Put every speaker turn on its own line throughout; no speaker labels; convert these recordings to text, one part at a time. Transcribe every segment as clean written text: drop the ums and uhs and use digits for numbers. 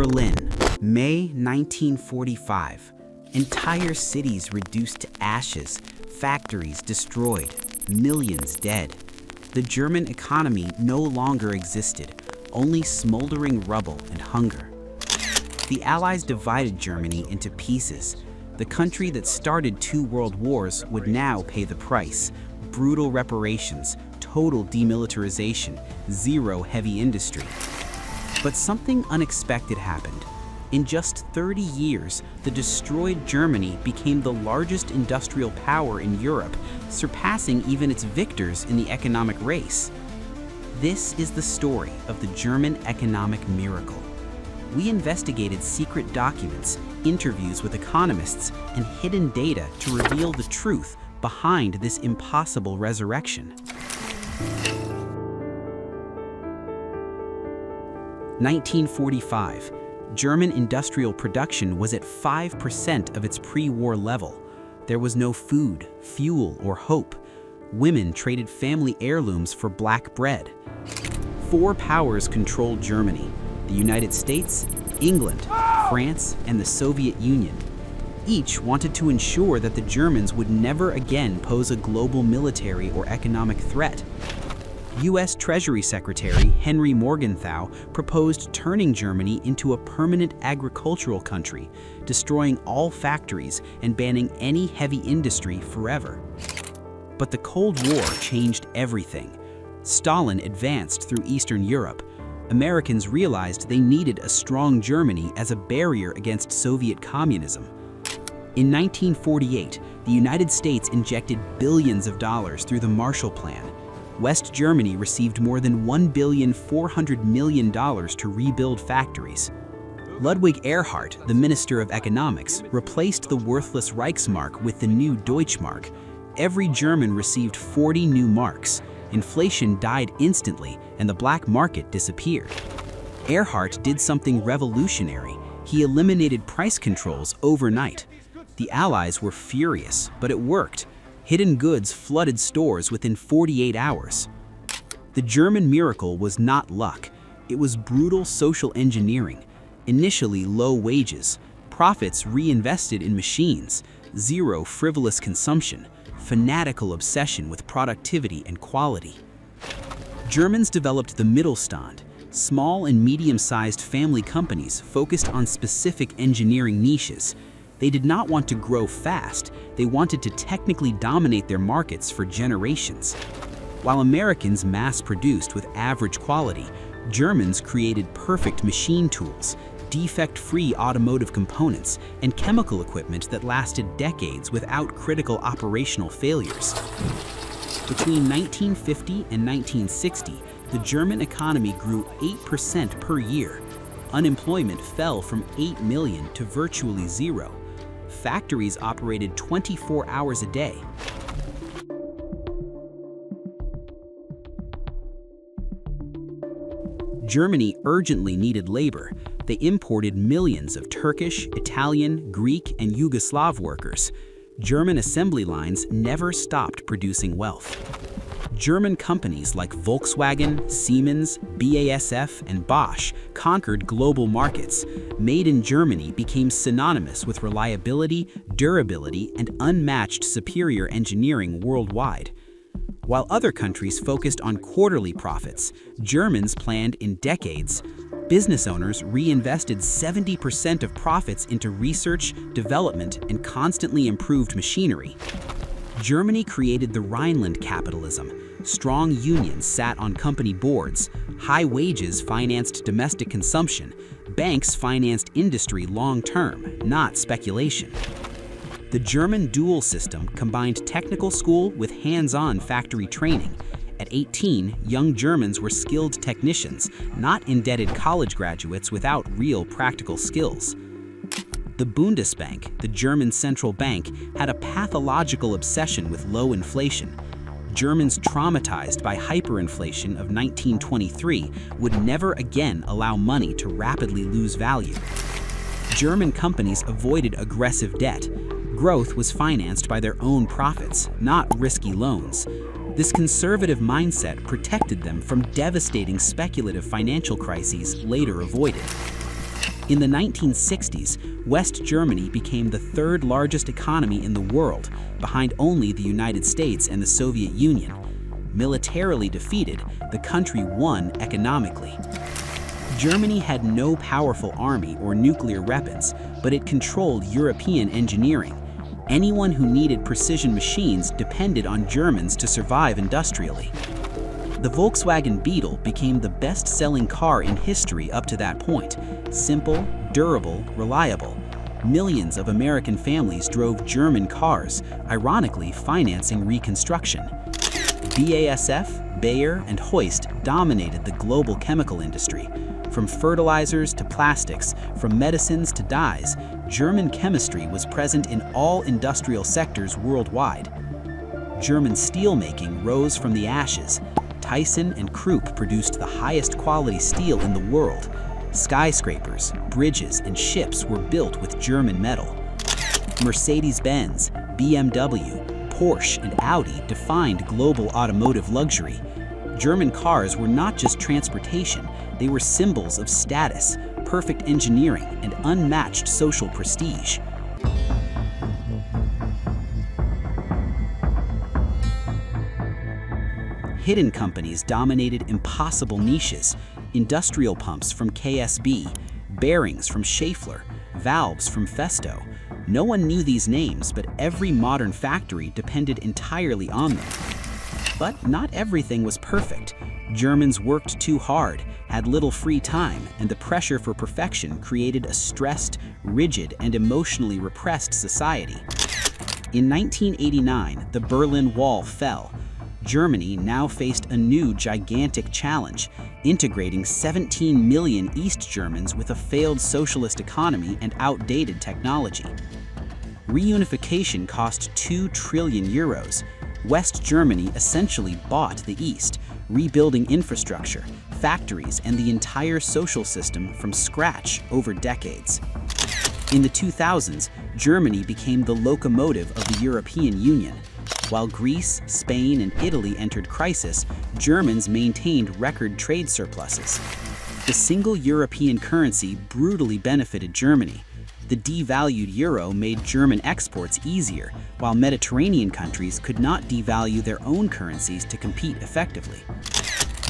Berlin, May 1945. Entire cities reduced to ashes, factories destroyed, millions dead. The German economy no longer existed, only smoldering rubble and hunger. The Allies divided Germany into pieces. The country that started 2 world wars would now pay the price. Brutal reparations, total demilitarization, zero heavy industry. But something unexpected happened. In just 30 years, the destroyed Germany became the largest industrial power in Europe, surpassing even its victors in the economic race. This is the story of the German economic miracle. We investigated secret documents, interviews with economists, and hidden data to reveal the truth behind this impossible resurrection. 1945. German industrial production was at 5% of its pre-war level. There was no food, fuel, or hope. Women traded family heirlooms for black bread. 4 powers controlled Germany: the United States, England, France, and the Soviet Union. Each wanted to ensure that the Germans would never again pose a global military or economic threat. U.S. Treasury Secretary Henry Morgenthau proposed turning Germany into a permanent agricultural country, destroying all factories and banning any heavy industry forever. But the Cold War changed everything. Stalin advanced through Eastern Europe. Americans realized they needed a strong Germany as a barrier against Soviet communism. In 1948, the United States injected billions of dollars through the Marshall Plan. West Germany received more than $1.4 billion to rebuild factories. Ludwig Erhard, the Minister of Economics, replaced the worthless Reichsmark with the new Deutschmark. Every German received 40 new marks. Inflation died instantly, and the black market disappeared. Erhard did something revolutionary. He eliminated price controls overnight. The Allies were furious, but it worked. Hidden goods flooded stores within 48 hours. The German miracle was not luck. It was brutal social engineering. Initially low wages, profits reinvested in machines, zero frivolous consumption, fanatical obsession with productivity and quality. Germans developed the Mittelstand, small and medium-sized family companies focused on specific engineering niches. They did not want to grow fast, they wanted to technically dominate their markets for generations. While Americans mass-produced with average quality, Germans created perfect machine tools, defect-free automotive components, and chemical equipment that lasted decades without critical operational failures. Between 1950 and 1960, the German economy grew 8% per year. Unemployment fell from 8 million to virtually zero. Factories operated 24 hours a day. Germany urgently needed labor. They imported millions of Turkish, Italian, Greek, and Yugoslav workers. German assembly lines never stopped producing wealth. German companies like Volkswagen, Siemens, BASF, and Bosch conquered global markets. Made in Germany became synonymous with reliability, durability, and unmatched superior engineering worldwide. While other countries focused on quarterly profits, Germans planned in decades. Business owners reinvested 70% of profits into research, development, and constantly improved machinery. Germany created the Rhineland capitalism. Strong unions sat on company boards. High wages financed domestic consumption. Banks financed industry long-term, not speculation. The German dual system combined technical school with hands-on factory training. At 18, young Germans were skilled technicians, not indebted college graduates without real practical skills. The Bundesbank, the German central bank, had a pathological obsession with low inflation. Germans traumatized by hyperinflation of 1923 would never again allow money to rapidly lose value. German companies avoided aggressive debt. Growth was financed by their own profits, not risky loans. This conservative mindset protected them from devastating speculative financial crises later avoided. In the 1960s, West Germany became the third largest economy in the world, behind only the United States and the Soviet Union. Militarily defeated, the country won economically. Germany had no powerful army or nuclear weapons, but it controlled European engineering. Anyone who needed precision machines depended on Germans to survive industrially. The Volkswagen Beetle became the best-selling car in history up to that point. Simple, durable, reliable. Millions of American families drove German cars, ironically financing reconstruction. BASF, Bayer, and Hoist dominated the global chemical industry. From fertilizers to plastics, from medicines to dyes, German chemistry was present in all industrial sectors worldwide. German steelmaking rose from the ashes. Thyssen and Krupp produced the highest quality steel in the world. Skyscrapers, bridges, and ships were built with German metal. Mercedes-Benz, BMW, Porsche, and Audi defined global automotive luxury. German cars were not just transportation, they were symbols of status, perfect engineering, and unmatched social prestige. Hidden companies dominated impossible niches: industrial pumps from KSB, bearings from Schaeffler, valves from Festo. No one knew these names, but every modern factory depended entirely on them. But not everything was perfect. Germans worked too hard, had little free time, and the pressure for perfection created a stressed, rigid, and emotionally repressed society. In 1989, the Berlin Wall fell. Germany now faced a new gigantic challenge: integrating 17 million East Germans with a failed socialist economy and outdated technology. Reunification cost 2 trillion euros. West Germany essentially bought the East, rebuilding infrastructure, factories, and the entire social system from scratch over decades. In the 2000s, Germany became the locomotive of the European Union. While Greece, Spain, and Italy entered crisis, Germans maintained record trade surpluses. The single European currency brutally benefited Germany. The devalued euro made German exports easier, while Mediterranean countries could not devalue their own currencies to compete effectively.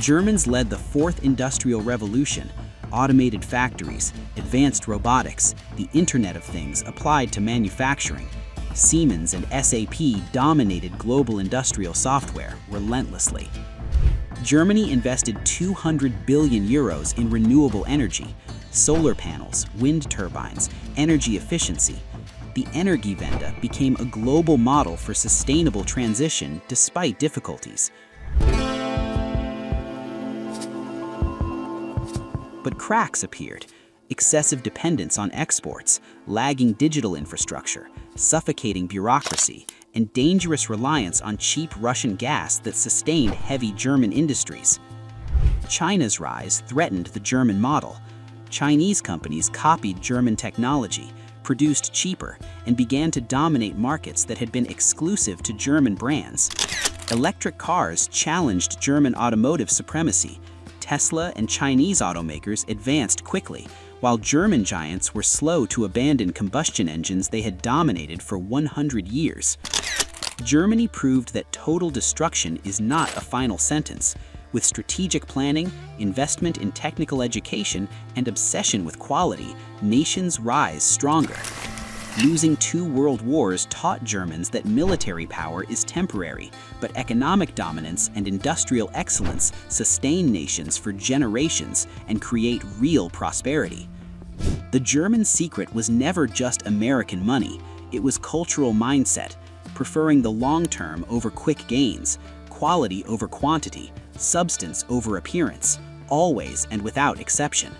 Germans led the Fourth Industrial Revolution: automated factories, advanced robotics, the Internet of Things applied to manufacturing. Siemens and SAP dominated global industrial software relentlessly. Germany invested 200 billion euros in renewable energy: solar panels, wind turbines, energy efficiency. The Energiewende became a global model for sustainable transition despite difficulties. But cracks appeared: excessive dependence on exports, lagging digital infrastructure, suffocating bureaucracy, and dangerous reliance on cheap Russian gas that sustained heavy German industries. China's rise threatened the German model. Chinese companies copied German technology, produced cheaper, and began to dominate markets that had been exclusive to German brands. Electric cars challenged German automotive supremacy. Tesla and Chinese automakers advanced quickly, while German giants were slow to abandon combustion engines they had dominated for 100 years. Germany proved that total destruction is not a final sentence. With strategic planning, investment in technical education, and obsession with quality, nations rise stronger. Losing 2 world wars taught Germans that military power is temporary, but economic dominance and industrial excellence sustain nations for generations and create real prosperity. The German secret was never just American money. It was cultural mindset, preferring the long term over quick gains, quality over quantity, substance over appearance, always and without exception.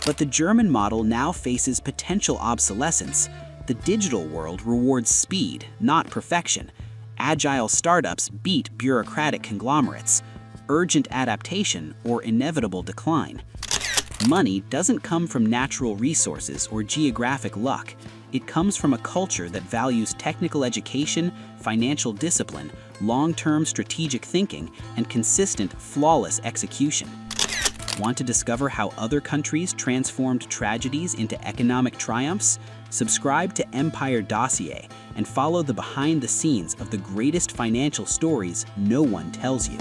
But the German model now faces potential obsolescence. The digital world rewards speed, not perfection. Agile startups beat bureaucratic conglomerates. Urgent adaptation or inevitable decline. Money doesn't come from natural resources or geographic luck. It comes from a culture that values technical education, financial discipline, long-term strategic thinking, and consistent, flawless execution. Want to discover how other countries transformed tragedies into economic triumphs? Subscribe to Empire Dossier and follow the behind the scenes of the greatest financial stories no one tells you.